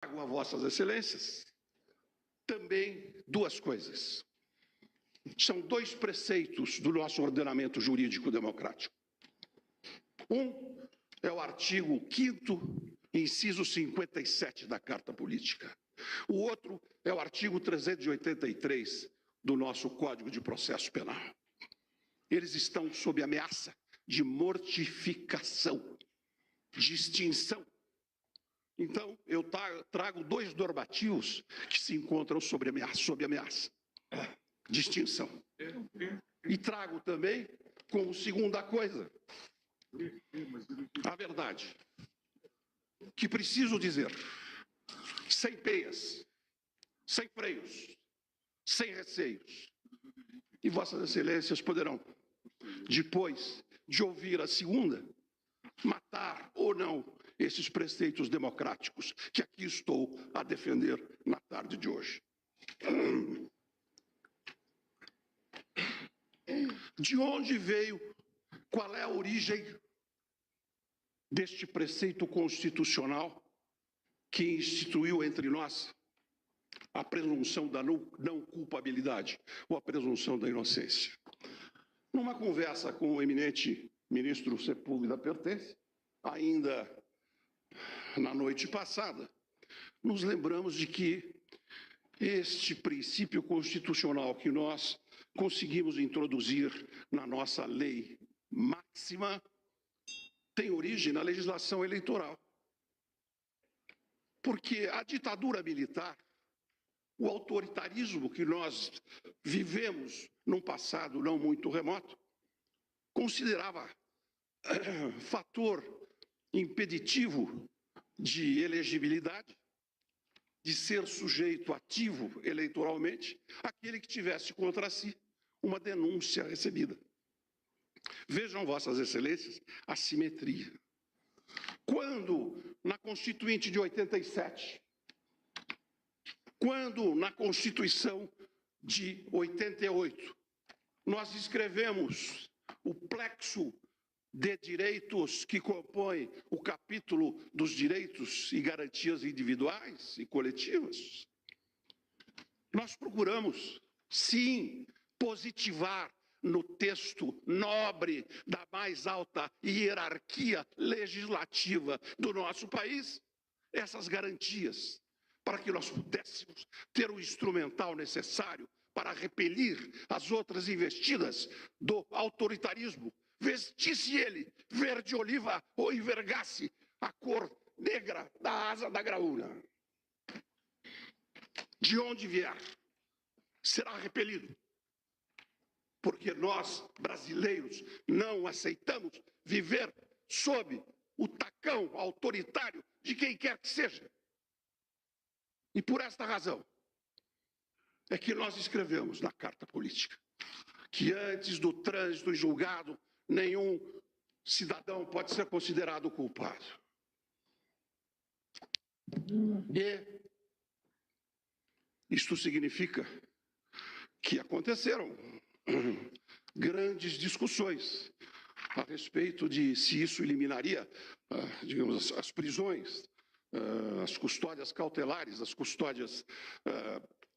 trago a vossas excelências também duas coisas. São dois preceitos do nosso ordenamento jurídico democrático. Um é o artigo 5º, inciso 57 da Carta Política. O outro é o artigo 383 do nosso Código de Processo Penal. Eles estão sob ameaça de mortificação, de extinção. Então, eu trago dois normativos que se encontram sob ameaça de extinção. E trago também, como segunda coisa, a verdade, que preciso dizer, sem peias, sem freios, sem receios. E vossas excelências poderão, depois de ouvir a segunda, matar ou não esses preceitos democráticos que aqui estou a defender na tarde de hoje. De onde veio, qual é a origem deste preceito constitucional que instituiu entre nós a presunção da não culpabilidade ou a presunção da inocência? Numa conversa com o eminente ministro Sepúlveda Pertence, ainda na noite passada, nos lembramos de que este princípio constitucional que nós conseguimos introduzir na nossa lei máxima tem origem na legislação eleitoral. Porque a ditadura militar, o autoritarismo que nós vivemos num passado não muito remoto, considerava fator impeditivo de elegibilidade, de ser sujeito ativo eleitoralmente, aquele que tivesse contra si uma denúncia recebida. Vejam, vossas excelências, a simetria. Quando na Constituinte de 87, quando na Constituição de 88, nós escrevemos o plexo de direitos que compõe o capítulo dos direitos e garantias individuais e coletivas, nós procuramos, sim, positivar no texto nobre da mais alta hierarquia legislativa do nosso país essas garantias, para que nós pudéssemos ter o instrumental necessário para repelir as outras investidas do autoritarismo, vestisse ele verde oliva ou envergasse a cor negra da asa da graúna. De onde vier, será repelido. Porque nós, brasileiros, não aceitamos viver sob o tacão autoritário de quem quer que seja. E por esta razão é que nós escrevemos na Carta Política que antes do trânsito em julgado, nenhum cidadão pode ser considerado culpado. E isto significa que aconteceram grandes discussões a respeito de se isso eliminaria, digamos, as prisões, as custódias cautelares, as custódias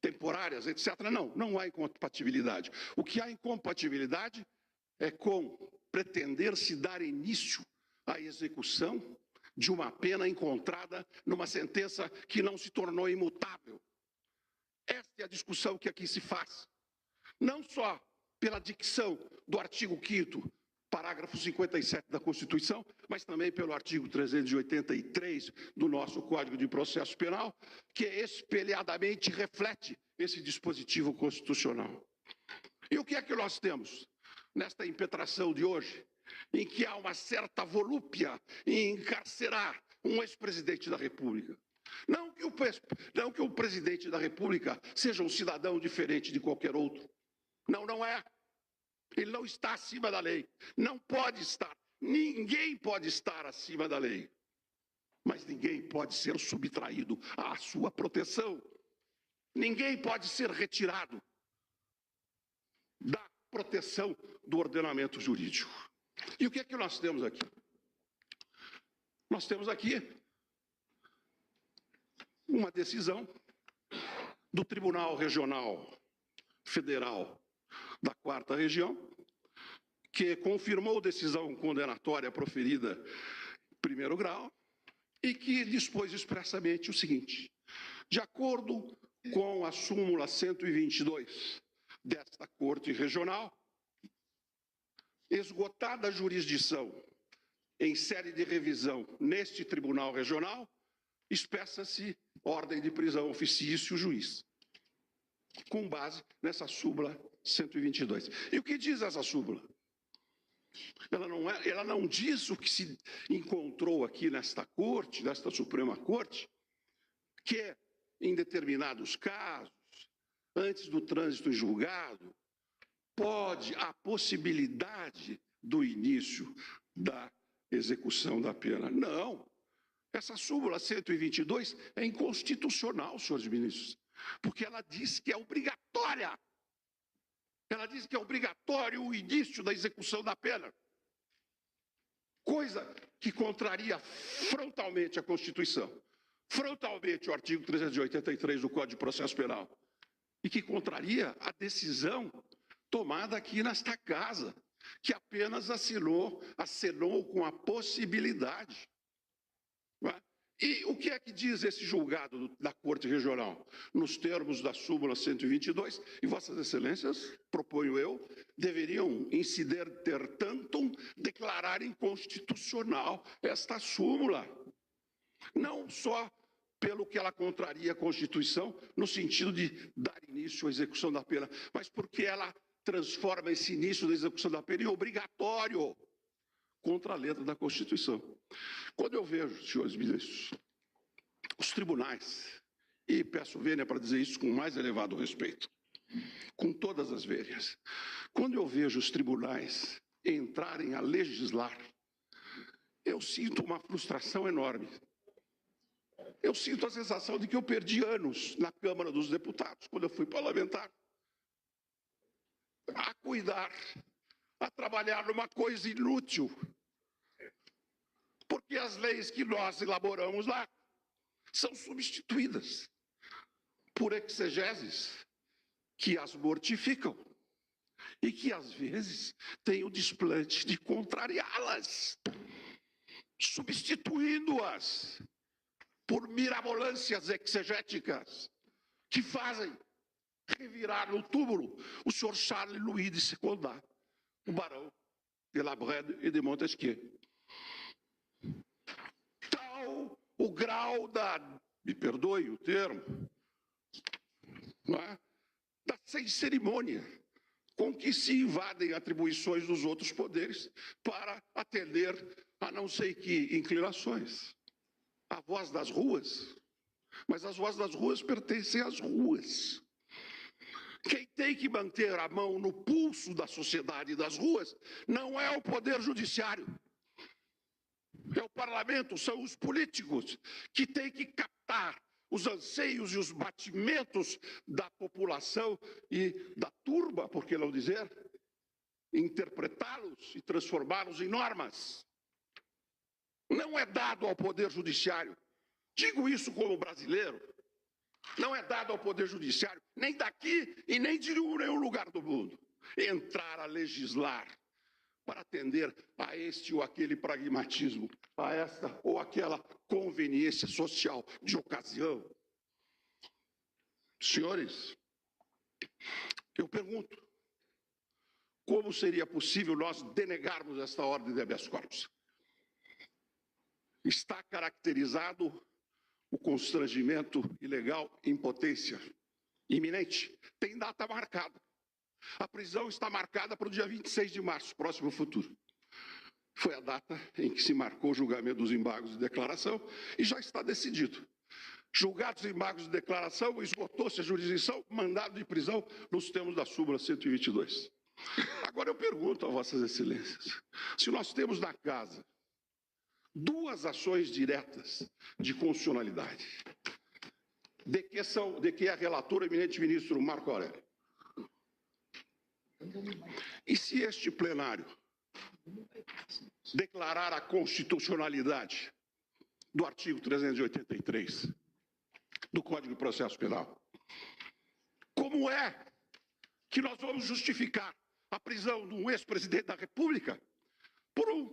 temporárias, etc. Não há incompatibilidade. O que há incompatibilidade é com pretender-se dar início à execução de uma pena encontrada numa sentença que não se tornou imutável. Esta é a discussão que aqui se faz. Não só pela dicção do artigo 5º, parágrafo 57 da Constituição, mas também pelo artigo 383 do nosso Código de Processo Penal, que espelhadamente reflete esse dispositivo constitucional. E o que é que nós temos nesta impetração de hoje, em que há uma certa volúpia em encarcerar um ex-presidente da República? Não que o presidente da República seja um cidadão diferente de qualquer outro. Não é. Ele não está acima da lei. Não pode estar. Ninguém pode estar acima da lei. Mas ninguém pode ser subtraído à sua proteção. Ninguém pode ser retirado da proteção do ordenamento jurídico. E o que é que nós temos aqui? Nós temos aqui uma decisão do Tribunal Regional Federal da 4ª Região, que confirmou decisão condenatória proferida em primeiro grau e que dispôs expressamente o seguinte: de acordo com a súmula 122 desta Corte Regional, esgotada a jurisdição em série de revisão neste Tribunal Regional, expressa-se ordem de prisão ofício juiz, com base nessa súmula 122. E o que diz essa súmula? Ela não diz o que se encontrou aqui nesta Corte, nesta Suprema Corte, que em determinados casos, antes do trânsito em julgado, pode a possibilidade do início da execução da pena. Não. Essa súmula 122 é inconstitucional, senhores ministros, porque ela diz que é obrigatória. Ela diz que é obrigatório o início da execução da pena. Coisa que contraria frontalmente a Constituição, frontalmente o artigo 383 do Código de Processo Penal, e que contraria a decisão tomada aqui nesta casa, que apenas acenou com a possibilidade. Não é? E o que é que diz esse julgado da Corte Regional? Nos termos da súmula 122, e Vossas Excelências, proponho eu, deveriam insider ter tantum declarar inconstitucional esta súmula. Não só pelo que ela contraria a Constituição, no sentido de dar início à execução da pena, mas porque ela transforma esse início da execução da pena em obrigatório, contra a letra da Constituição. Quando eu vejo, senhores ministros, os tribunais, e peço vênia para dizer isso com o mais elevado respeito, com todas as vênias, quando eu vejo os tribunais entrarem a legislar, eu sinto uma frustração enorme. Eu sinto a sensação de que eu perdi anos na Câmara dos Deputados, quando eu fui parlamentar, a cuidar, a trabalhar numa coisa inútil, porque as leis que nós elaboramos lá são substituídas por exegeses que as mortificam e que, às vezes, têm o desplante de contrariá-las, substituindo-as por mirabolâncias exegéticas que fazem revirar no túmulo o senhor Charles Louis de Secondat, o barão de La Brède e de Montesquieu. Tal o grau da, me perdoe o termo, não é? Da sem cerimônia com que se invadem atribuições dos outros poderes para atender a não sei que inclinações. A voz das ruas, mas as vozes das ruas pertencem às ruas. Quem tem que manter a mão no pulso da sociedade das ruas não é o Poder Judiciário, é o parlamento, são os políticos que têm que captar os anseios e os batimentos da população e da turba, por que não dizer, interpretá-los e transformá-los em normas. Não é dado ao Poder Judiciário, digo isso como brasileiro, não é dado ao Poder Judiciário, nem daqui e nem de nenhum lugar do mundo, entrar a legislar para atender a este ou aquele pragmatismo, a esta ou aquela conveniência social de ocasião. Senhores, eu pergunto, como seria possível nós denegarmos esta ordem de habeas corpus? Está caracterizado o constrangimento ilegal, impotência iminente. Tem data marcada. A prisão está marcada para o dia 26 de março, próximo futuro. Foi a data em que se marcou o julgamento dos embargos de declaração e já está decidido. Julgados embargos de declaração, esgotou-se a jurisdição, mandado de prisão nos termos da súmula 122. Agora eu pergunto a Vossas Excelências, se nós temos na casa duas ações diretas de constitucionalidade, de que é relator o eminente ministro Marco Aurélio, e se este plenário declarar a constitucionalidade do artigo 383, do Código de Processo Penal. Como é que nós vamos justificar a prisão de um ex-presidente da República por um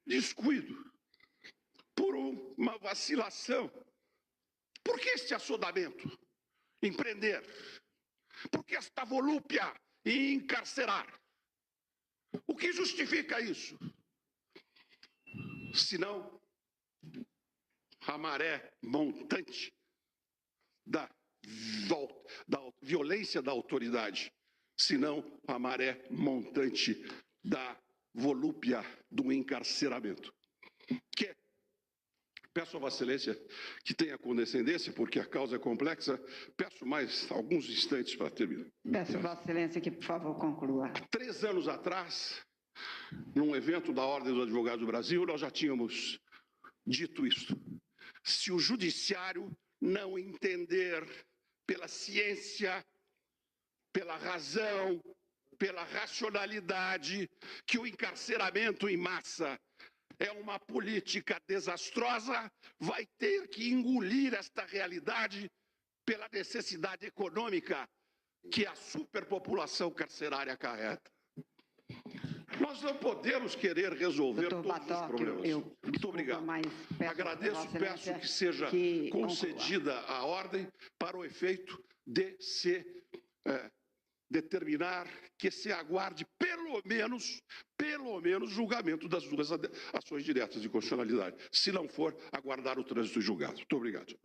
descuido, por uma vacilação? Por que este assodamento em prender? Por que esta volúpia em encarcerar? O que justifica isso? Senão a maré montante da violência da autoridade, senão a maré montante da volúpia do encarceramento. Que peço a Vossa Excelência que tenha condescendência, porque a causa é complexa. Peço mais alguns instantes para terminar. Peço a Vossa Excelência que, por favor, conclua. 3 anos atrás, num evento da Ordem dos Advogados do Brasil, nós já tínhamos dito isso. Se o judiciário não entender pela ciência, pela razão, pela racionalidade, que o encarceramento em massa é uma política desastrosa, vai ter que engolir esta realidade pela necessidade econômica que a superpopulação carcerária acarreta. Nós não podemos querer resolver todos os problemas. Muito obrigado. Agradeço e peço que seja concedida a ordem para o efeito de se determinar que se aguarde pelo menos julgamento das 2 ações diretas de constitucionalidade. Se não for, aguardar o trânsito em julgado. Muito obrigado.